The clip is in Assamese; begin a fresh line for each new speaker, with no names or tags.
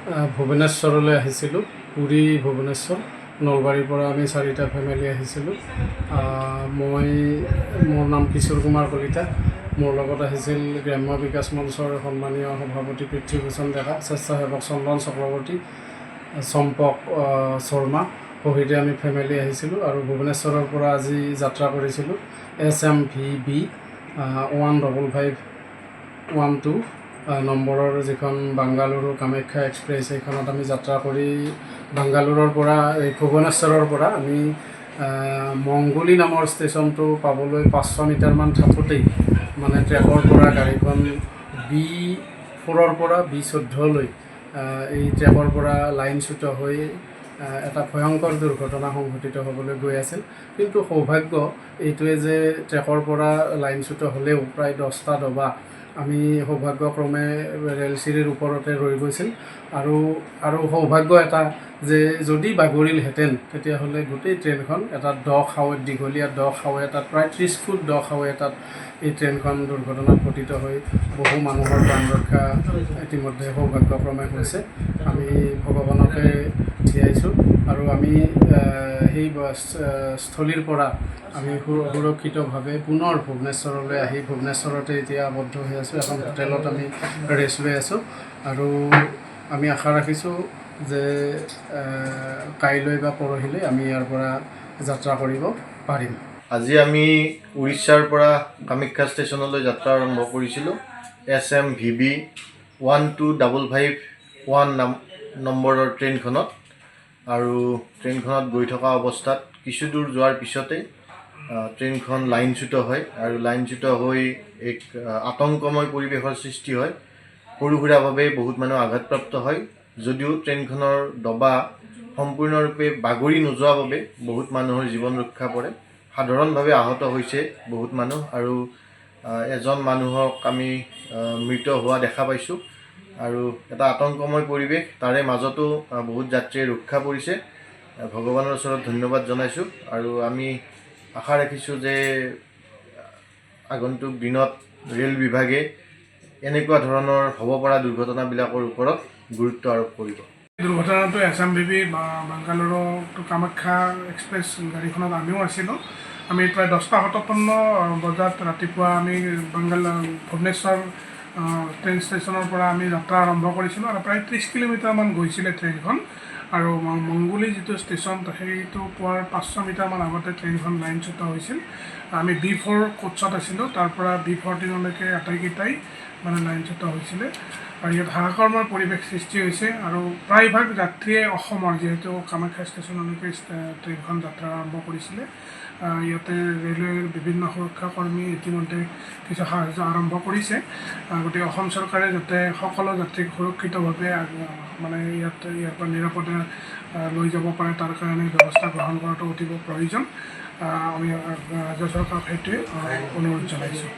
ভুৱনেশ্বৰলৈ আহিছিলোঁ। পুৰী ভুৱনেশ্বৰ নলবাৰীৰ পৰা আমি 4টা ফেমিলি আহিছিলোঁ। মোৰ নাম কিশোৰ কুমাৰ কলিতা। মোৰ লগত আহিছিল গ্ৰাম্য বিকাশ মঞ্চৰ সন্মানীয় সভাপতি পৃথ্বীভূষণ ডেকা, স্বেচ্ছাসেৱক চন্দন চক্ৰৱৰ্তী, চম্পক শৰ্মা সহিতে আমি ফেমিলি আহিছিলোঁ। আৰু ভুৱনেশ্বৰৰ পৰা আজি যাত্ৰা কৰিছিলোঁ SMVB 15512 নম্বৰৰ যিখন বাংগালুৰু কামাখ্যা এক্সপ্ৰেছ, সেইখনত আমি যাত্ৰা কৰি বাংগালুৰুৰ পৰা ভুৱনেশ্বৰৰ পৰা আমি মংগোলী নামৰ ষ্টেচনটো পাবলৈ 500 মিটাৰমান থাকোঁতেই মানে ট্ৰেকৰ পৰা গাড়ীখন B4ৰ পৰা B14লৈ এই ট্ৰেকৰ পৰা লাইনচ্যুত হৈ এটা ভয়ংকৰ দুৰ্ঘটনা সংঘটিত হ'বলৈ গৈ আছিল। কিন্তু সৌভাগ্য এইটোৱে যে ট্ৰেকৰ পৰা লাইনচ্যুত হ'লেও প্ৰায় 10টা ডবা আমি সৌভাগ্যক্ৰমে ৰেলচিৰিৰ ওপৰতে ৰৈ গৈছিল। আৰু সৌভাগ্য এটা যে যদি বাগৰিলহেঁতেন তেতিয়াহ'লে গোটেই ট্ৰেইনখন এটা দীঘলীয়া দ খাও এটাত, প্ৰায় 30 ফুট দ খাও এটাত এই ট্ৰেইনখন দুৰ্ঘটনাত পতিত হৈ বহু মানুহৰ প্ৰাণ ৰক্ষা ইতিমধ্যে সৌভাগ্যক্ৰমে হৈছে। আমি ভগৱানকে ধিয়াইছোঁ আৰু আমি সেই স্থলীৰ পৰা আমি সুৰক্ষিতভাৱে পুনৰ ভুৱনেশ্বৰলৈ আহি ভুৱনেশ্বৰতে এতিয়া আবদ্ধ হৈ আছোঁ। এখন হোটেলত আমি ৰেষ্ট লৈ আছোঁ আৰু আমি আশা ৰাখিছোঁ যে কাইলৈ বা পৰহিলৈ আমি ইয়াৰ পৰা যাত্ৰা কৰিব পাৰিম।
আজি আমি উৰিষ্যাৰ পৰা কামাখ্যা ষ্টেচনলৈ যাত্ৰা আৰম্ভ কৰিছিলোঁ SMVB 12551 নম্বৰৰ ট্ৰেইনখনত। আৰু ট্ৰেইনখনত গৈ থকা অৱস্থাত কিছু দূৰ যোৱাৰ পিছতে ট্ৰেইনখন লাইনচ্যুত হয় আৰু লাইনচ্যুত হৈ এক আতংকময় পৰিৱেশৰ সৃষ্টি হয়। সৰু সুৰাভাৱে বহুত মানুহ আঘাতপ্ৰাপ্ত হয়, যদিও ট্ৰেইনখনৰ ডবা সম্পূৰ্ণৰূপে বাগৰি নোযোৱা বাবে বহুত মানুহৰ জীৱন ৰক্ষা পৰে। সাধাৰণভাৱে আহত হৈছে বহুত মানুহ আৰু এজন মানুহক আমি মৃত হোৱা দেখা পাইছোঁ। আৰু এটা আতংকময় পৰিৱেশ, তাৰে মাজতো বহুত যাত্ৰীয়ে ৰক্ষা পৰিছে। ভগৱানৰ ওচৰত ধন্যবাদ জনাইছোঁ আৰু আমি আশা ৰাখিছোঁ যে আগন্তুক দিনত ৰেল বিভাগে এনেকুৱা ধৰণৰ হ'ব পৰা দুৰ্ঘটনাবিলাকৰ ওপৰত গুৰুত্ব আৰোপ কৰিব।
দুৰ্ঘটনাটো SMVB Bengaluru to Kamakhya express গাড়ীখনত আমিও আছিলোঁ। আমি প্ৰায় 10:57 বজাত ৰাতিপুৱা আমি ভুৱনেশ্বৰ ট্ৰেইন ষ্টেচনৰ পৰা আমি যাত্ৰা আৰম্ভ কৰিছিলোঁ আৰু প্ৰায় 30 কিলোমিটাৰমান গৈছিলে ট্ৰেইনখন। আৰু মংগোলী যিটো ষ্টেচন সেইটো পোৱাৰ 500 মিটাৰমান আগতে ট্ৰেইনখন লাইনচ্যুত হৈছিল। আমি B4 কোচত আছিলোঁ, তাৰ পৰা B14লৈকে আটাইকেইটাই মানে লাইনচ্যুত হৈছিলে। আৰু ইয়াত হাহাকাৰময় পৰিৱেশ সৃষ্টি হৈছে আৰু প্ৰায়ভাগ যাত্ৰীয়ে অসমৰ, যিহেতু কামাখ্যা ষ্টেচনলৈকে ট্ৰেইনখন যাত্ৰা আৰম্ভ কৰিছিলে। ইয়াতে ৰেলৱেৰ বিভিন্ন সুৰক্ষাকৰ্মী ইতিমধ্যে কিছু সাহায্য আৰম্ভ কৰিছে। গতিকে অসম চৰকাৰে যাতে সকলো যাত্ৰীক সুৰক্ষিতভাৱে মানে ইয়াৰ পৰা নিৰাপদে লৈ যাব পাৰে তাৰ কাৰণে ব্যৱস্থা গ্ৰহণ কৰাটো অতিকৈ প্ৰয়োজন। আমি ৰাজ্য চৰকাৰক সেইটোৱে অনুৰোধ জনাইছোঁ।